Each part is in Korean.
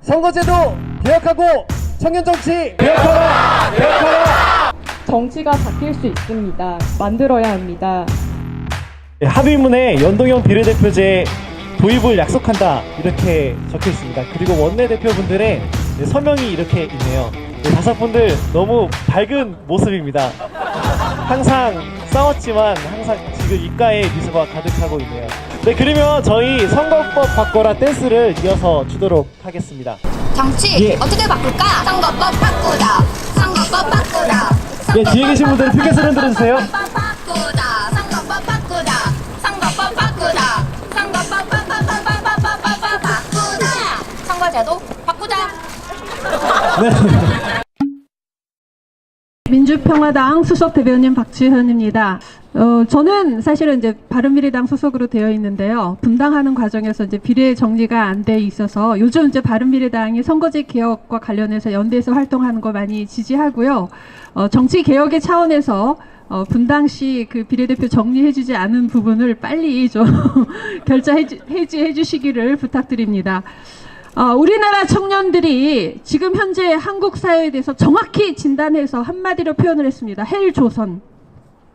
선거제도 개혁하고 청년정치 개혁하라! 개혁하라! 정치가 바뀔 수 있습니다. 만들어야 합니다. 합의문에 연동형 비례대표제 도입을 약속한다 이렇게 적혀 있습니다. 그리고 원내대표분들의 서명이 이렇게 있네요. 다섯 분들 너무 밝은 모습입니다. 항상 싸웠지만 항상 지금 입가에 미소가 가득하고 있네요. 네, 그러면 저희 선거법 바꿔라 댄스를 이어서 주도록 하겠습니다. 정치 어떻게 바꿀까? 선거법 바꾸다. 선거법 바꾸다. 예, 뒤에 계신 분들은 크게 소리 들어주세요. 바꾸다. 선거법 바꾸다. 선거법 바꾸다. 선거법 바꾸다. 선거제도 바꾸자. 네. 민주평화당 수석 대변인 박지현입니다. 저는 사실은 이제 바른미래당 소속으로 되어 있는데요. 분당하는 과정에서 이제 비례 정리가 안 돼 있어서 요즘 이제 바른미래당이 선거제 개혁과 관련해서 연대에서 활동하는 거 많이 지지하고요. 정치 개혁의 차원에서 분당시 그 비례대표 정리해주지 않은 부분을 빨리 좀 해지해 주시기를 부탁드립니다. 우리나라 청년들이 지금 현재 한국 사회에 대해서 정확히 진단해서 한마디로 표현을 했습니다. 헬조선.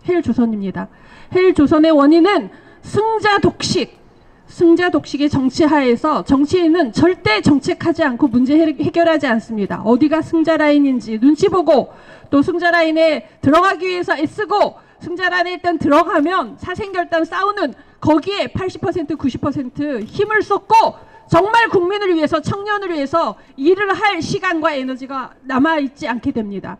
헬조선입니다. 헬조선의 원인은 승자 독식. 승자 독식의 정치하에서 정치인은 절대 정책하지 않고 문제 해결하지 않습니다. 어디가 승자 라인인지 눈치 보고 또 승자 라인에 들어가기 위해서 애쓰고 승자 라인에 일단 들어가면 사생결단 싸우는 거기에 80% 90% 힘을 쏟고 정말 국민을 위해서 청년을 위해서 일을 할 시간과 에너지가 남아있지 않게 됩니다.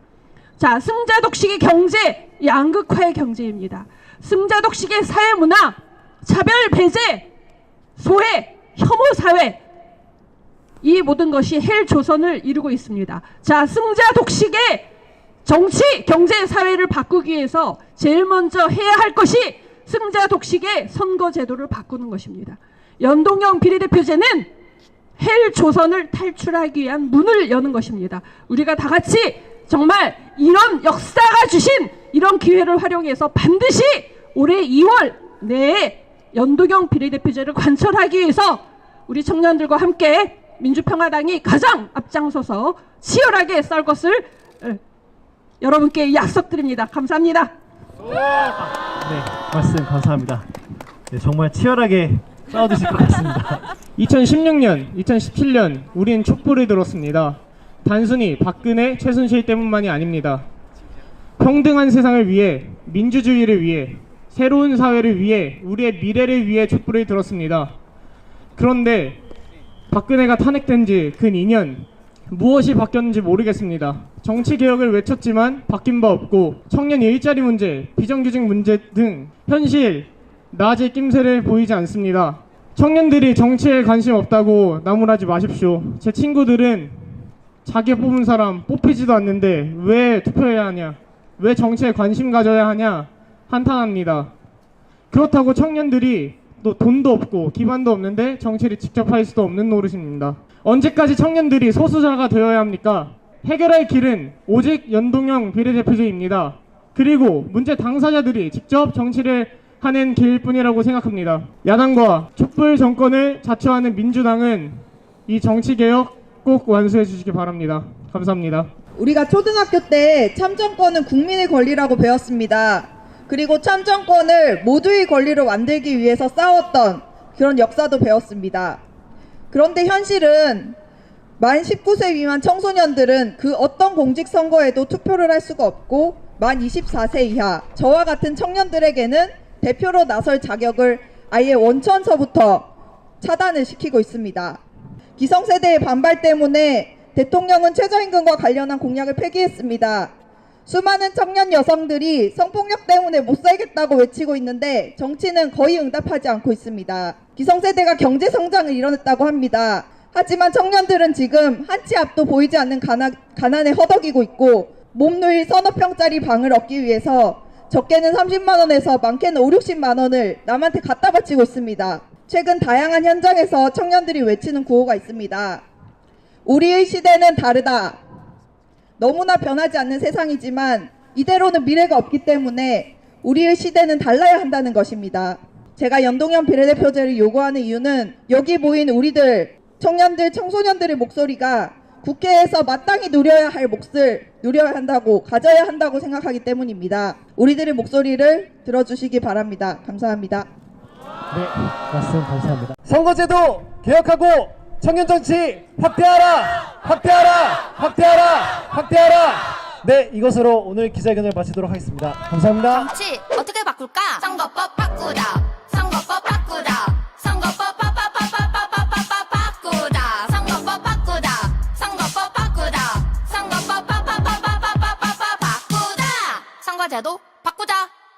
자, 승자 독식의 경제, 양극화의 경제입니다. 승자 독식의 사회문화, 차별 배제, 소외, 혐오 사회, 이 모든 것이 헬조선을 이루고 있습니다. 자, 승자 독식의 정치, 경제, 사회를 바꾸기 위해서 제일 먼저 해야 할 것이 승자 독식의 선거제도를 바꾸는 것입니다. 연동형 비례대표제는 헬조선을 탈출하기 위한 문을 여는 것입니다. 우리가 다 같이 정말 이런 역사가 주신 이런 기회를 활용해서 반드시 올해 2월 내에 연동형 비례대표제를 관철하기 위해서 우리 청년들과 함께 민주평화당이 가장 앞장서서 치열하게 싸울 것을 여러분께 약속드립니다. 감사합니다. 네, 말씀 감사합니다. 네, 정말 치열하게 싸워주실 것 같습니다. 2016년, 2017년 우린 촛불을 들었습니다. 단순히 박근혜, 최순실 때문만이 아닙니다. 평등한 세상을 위해, 민주주의를 위해, 새로운 사회를 위해, 우리의 미래를 위해 촛불을 들었습니다. 그런데 박근혜가 탄핵된 지 근 2년, 무엇이 바뀌었는지 모르겠습니다. 정치개혁을 외쳤지만 바뀐 바 없고 청년 일자리 문제, 비정규직 문제 등 현실, 낮의 낌새를 보이지 않습니다. 청년들이 정치에 관심 없다고 나무라지 마십시오. 제 친구들은 자기 뽑은 사람 뽑히지도 않는데 왜 투표해야 하냐, 왜 정치에 관심 가져야 하냐 한탄합니다. 그렇다고 청년들이 또 돈도 없고 기반도 없는데 정치를 직접 할 수도 없는 노릇입니다. 언제까지 청년들이 소수자가 되어야 합니까? 해결할 길은 오직 연동형 비례대표제입니다. 그리고 문제 당사자들이 직접 정치를 하는 길뿐이라고 생각합니다. 야당과 촛불 정권을 자처하는 민주당은 이 정치개혁 꼭 완수해 주시기 바랍니다. 감사합니다. 우리가 초등학교 때 참정권은 국민의 권리라고 배웠습니다. 그리고 참정권을 모두의 권리로 만들기 위해서 싸웠던 그런 역사도 배웠습니다. 그런데 현실은 만 19세 미만 청소년들은 그 어떤 공직선거에도 투표를 할 수가 없고 만 24세 이하 저와 같은 청년들에게는 대표로 나설 자격을 아예 원천서부터 차단을 시키고 있습니다. 기성세대의 반발 때문에 대통령은 최저임금과 관련한 공약을 폐기했습니다. 수많은 청년 여성들이 성폭력 때문에 못 살겠다고 외치고 있는데 정치는 거의 응답하지 않고 있습니다. 기성세대가 경제성장을 이뤄냈다고 합니다. 하지만 청년들은 지금 한치 앞도 보이지 않는 가난에 허덕이고 있고 몸누일 서너 평짜리 방을 얻기 위해서 적게는 30만원에서 많게는 5, 60만원을 남한테 갖다 바치고 있습니다. 최근 다양한 현장에서 청년들이 외치는 구호가 있습니다. 우리의 시대는 다르다. 너무나 변하지 않는 세상이지만 이대로는 미래가 없기 때문에 우리의 시대는 달라야 한다는 것입니다. 제가 연동형 비례대표제를 요구하는 이유는 여기 모인 우리들 청년들, 청소년들의 목소리가 국회에서 마땅히 누려야 할 몫을 누려야 한다고, 가져야 한다고 생각하기 때문입니다. 우리들의 목소리를 들어주시기 바랍니다. 감사합니다. 네, 말씀 감사합니다. 선거제도 개혁하고 청년정치 확대하라! 확대하라! 확대하라! 확대하라! 네, 이것으로 오늘 기자회견을 마치도록 하겠습니다. 감사합니다. 정치 어떻게 바꿀까? 선거법 바꾸다. 선거법 바꾸다.